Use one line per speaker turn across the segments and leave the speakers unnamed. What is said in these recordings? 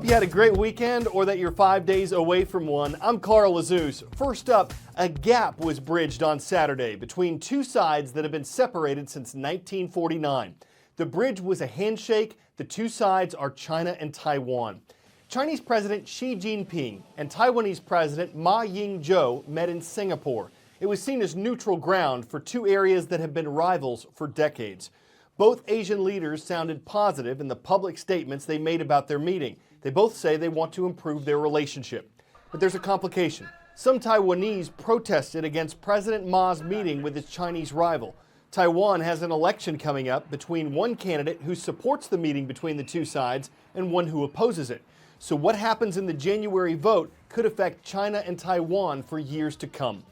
you had a great weekend or that you're 5 days away from one. I'm Carl Azouz. First up, a gap was bridged on Saturday between two sides that have been separated since 1949. The bridge was a handshake. The two sides are China and Taiwan. Chinese President Xi Jinping and Taiwanese President Ma Ying-jeou met in Singapore. It was seen as neutral ground for two areas that have been rivals for decades. Both Asian leaders sounded positive in the public statements they made about their meeting. They both say they want to improve their relationship. But there's a complication. Some Taiwanese protested against President Ma's meeting with his Chinese rival. Taiwan has an election coming up between one candidate who supports the meeting between the two sides and one who opposes it. So what happens in the January vote could affect China and Taiwan for years to come.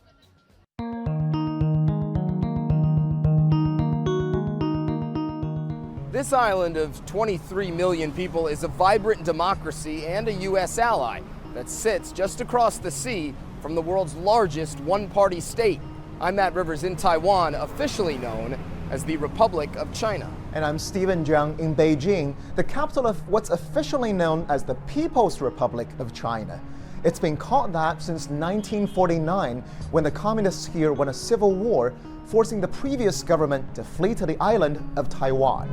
This island of 23 million people is a vibrant democracy and a U.S. ally that sits just across the sea from the world's largest one-party state. I'm Matt Rivers in Taiwan, officially known as the Republic of China.
And I'm Stephen Zhang in Beijing, the capital of what's officially known as the People's Republic of China. It's been called that since 1949, when the communists here won a civil war, forcing the previous government to flee to the island of Taiwan.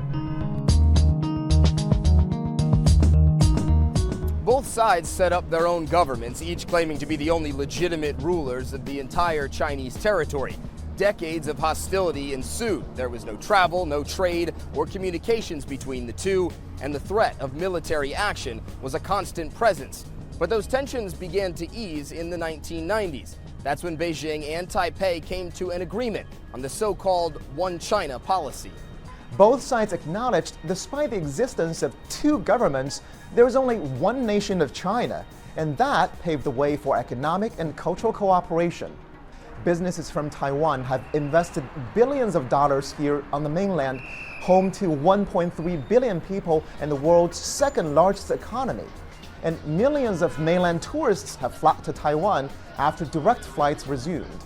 Both sides set up their own governments, each claiming to be the only legitimate rulers of the entire Chinese territory. Decades of hostility ensued. There was no travel, no trade, or communications between the two, and the threat of military action was a constant presence. But those tensions began to ease in the 1990s. That's when Beijing and Taipei came to an agreement on the so-called One China policy.
Both sides acknowledged, despite the existence of two governments, there is only one nation of China, and that paved the way for economic and cultural cooperation. Businesses from Taiwan have invested billions of dollars here on the mainland, home to 1.3 billion people and the world's second largest economy. And millions of mainland tourists have flocked to Taiwan after direct flights resumed.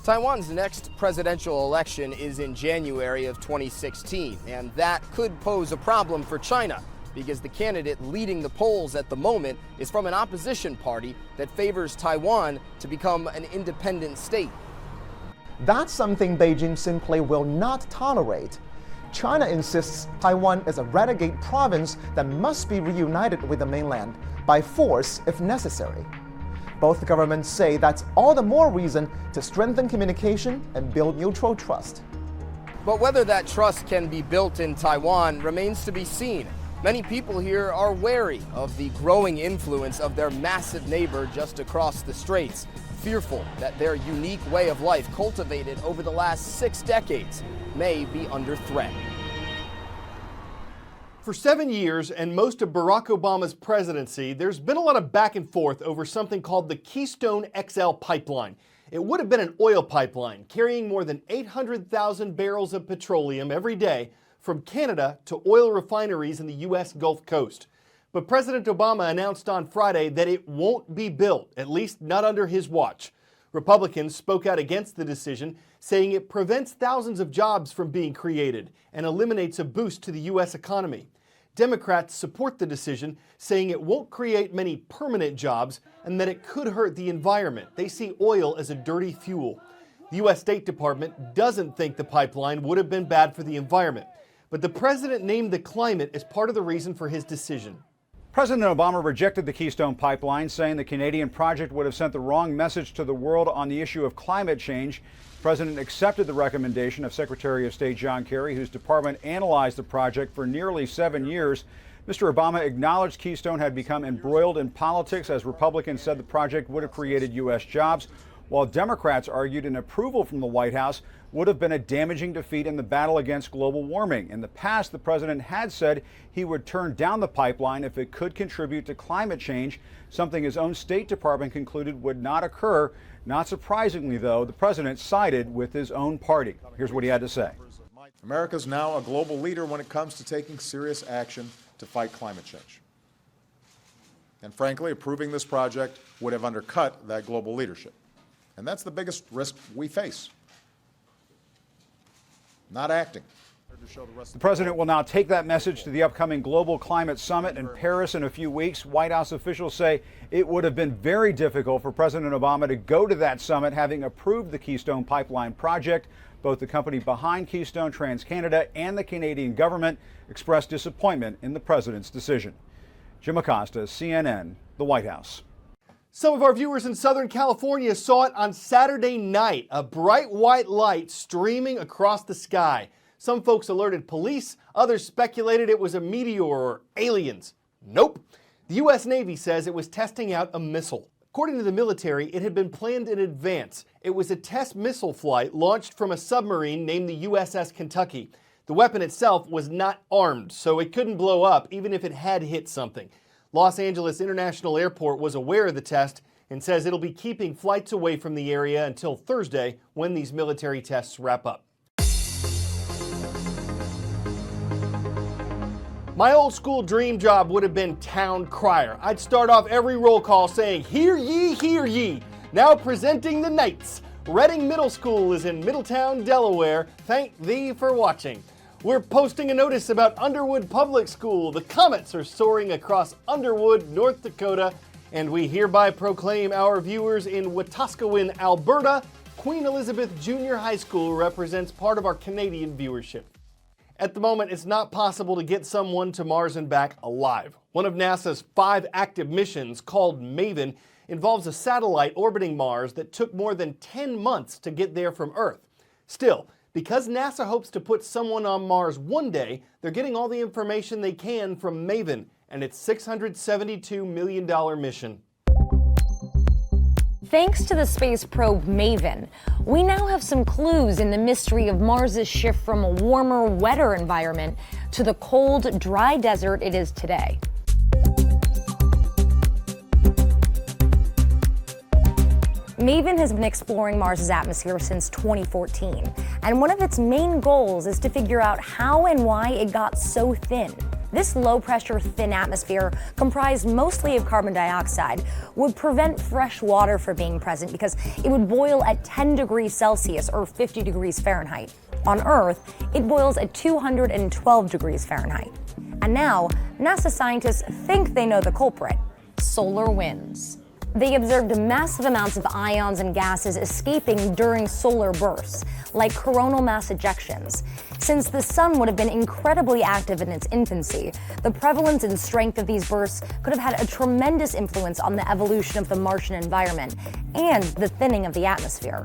Taiwan's next presidential election is in January of 2016, and that could pose a problem for China because the candidate leading the polls at the moment is from an opposition party that favors Taiwan to become an independent state.
That's something Beijing simply will not tolerate. China insists Taiwan is a renegade province that must be reunited with the mainland by force if necessary. Both governments say that's all the more reason to strengthen communication and build mutual trust.
But whether that trust can be built in Taiwan remains to be seen. Many people here are wary of the growing influence of their massive neighbor just across the straits, fearful that their unique way of life cultivated over the last 6 decades may be under threat.
For 7 years and most of Barack Obama's presidency, there's been a lot of back and forth over something called the Keystone XL pipeline. It would have been an oil pipeline carrying more than 800,000 barrels of petroleum every day from Canada to oil refineries in the U.S. Gulf Coast. But President Obama announced on Friday that it won't be built, at least not under his watch. Republicans spoke out against the decision, saying it prevents thousands of jobs from being created and eliminates a boost to the U.S. economy. Democrats support the decision, saying it won't create many permanent jobs and that it could hurt the environment. They see oil as a dirty fuel. The U.S. State Department doesn't think the pipeline would have been bad for the environment, but the president named the climate as part of the reason for his decision.
President Obama rejected the Keystone Pipeline, saying the Canadian project would have sent the wrong message to the world on the issue of climate change. The president accepted the recommendation of Secretary of State John Kerry, whose department analyzed the project for nearly 7 years. Mr. Obama acknowledged Keystone had become embroiled in politics, as Republicans said the project would have created U.S. jobs, while Democrats argued an approval from the White House would have been a damaging defeat in the battle against global warming. In the past, the president had said he would turn down the pipeline if it could contribute to climate change, something his own State Department concluded would not occur. Not surprisingly, though, the president sided with his own party. Here's what he had to say.
America's now a global leader when it comes to taking serious action to fight climate change. And frankly, approving this project would have undercut that global leadership. And that's the biggest risk we face. Not acting.
The president will now take that message to the upcoming Global Climate Summit in Paris in a few weeks. White House officials say it would have been very difficult for President Obama to go to that summit, having approved the Keystone Pipeline project. Both the company behind Keystone, TransCanada, and the Canadian government expressed disappointment in the president's decision. Jim Acosta, CNN, the White House.
Some of our viewers in Southern California saw it on Saturday night, a bright white light streaming across the sky. Some folks alerted police, others speculated it was a meteor or aliens. Nope. The U.S. Navy says it was testing out a missile. According to the military, it had been planned in advance. It was a test missile flight launched from a submarine named the USS Kentucky. The weapon itself was not armed, so it couldn't blow up even if it had hit something. Los Angeles International Airport was aware of the test and says it'll be keeping flights away from the area until Thursday when these military tests wrap up. My old school dream job would have been town crier. I'd start off every roll call saying, "Hear ye, hear ye." Now presenting the Knights. Reading Middle School is in Middletown, Delaware. Thank thee for watching. We're posting a notice about Underwood Public School. The comets are soaring across Underwood, North Dakota, and we hereby proclaim our viewers in Wetaskiwin, Alberta. Queen Elizabeth Junior High School represents part of our Canadian viewership. At the moment, it's not possible to get someone to Mars and back alive. One of NASA's 5 active missions, called MAVEN, involves a satellite orbiting Mars that took more than 10 months to get there from Earth. Still, because NASA hopes to put someone on Mars one day, they're getting all the information they can from MAVEN and its $672 million mission.
Thanks to the space probe MAVEN, we now have some clues in the mystery of Mars's shift from a warmer, wetter environment to the cold, dry desert it is today. MAVEN has been exploring Mars's atmosphere since 2014, and one of its main goals is to figure out how and why it got so thin. This low-pressure, thin atmosphere, comprised mostly of carbon dioxide, would prevent fresh water from being present because it would boil at 10 degrees Celsius or 50 degrees Fahrenheit. On Earth, it boils at 212 degrees Fahrenheit. And now, NASA scientists think they know the culprit: solar winds. They observed massive amounts of ions and gases escaping during solar bursts, like coronal mass ejections. Since the sun would have been incredibly active in its infancy, the prevalence and strength of these bursts could have had a tremendous influence on the evolution of the Martian environment and the thinning of the atmosphere.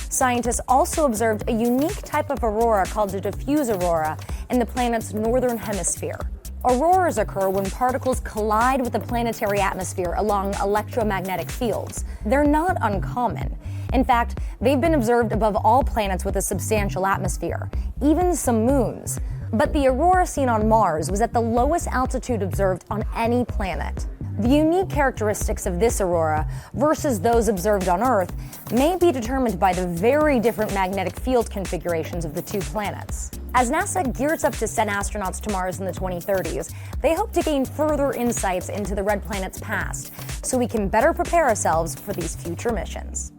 Scientists also observed a unique type of aurora called a diffuse aurora in the planet's northern hemisphere. Auroras occur when particles collide with the planetary atmosphere along electromagnetic fields. They're not uncommon. In fact, they've been observed above all planets with a substantial atmosphere, even some moons. But the aurora seen on Mars was at the lowest altitude observed on any planet. The unique characteristics of this aurora versus those observed on Earth may be determined by the very different magnetic field configurations of the two planets. As NASA gears up to send astronauts to Mars in the 2030s, they hope to gain further insights into the red planet's past, so we can better prepare ourselves for these future missions.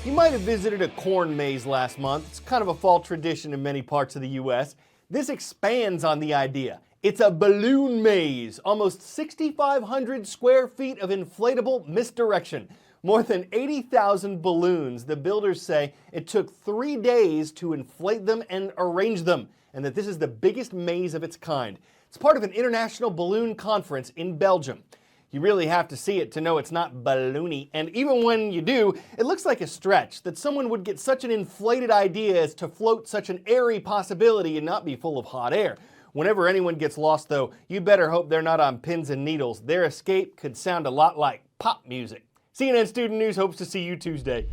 You might have visited a corn maze last month. It's kind of a fall tradition in many parts of the U.S. This expands on the idea. It's a balloon maze, almost 6,500 square feet of inflatable misdirection. More than 80,000 balloons. The builders say it took 3 days to inflate them and arrange them, and that this is the biggest maze of its kind. It's part of an international balloon conference in Belgium. You really have to see it to know it's not balloony, and even when you do, it looks like a stretch that someone would get such an inflated idea as to float such an airy possibility and not be full of hot air. Whenever anyone gets lost, though, you better hope they're not on pins and needles. Their escape could sound a lot like pop music. CNN Student News hopes to see you Tuesday.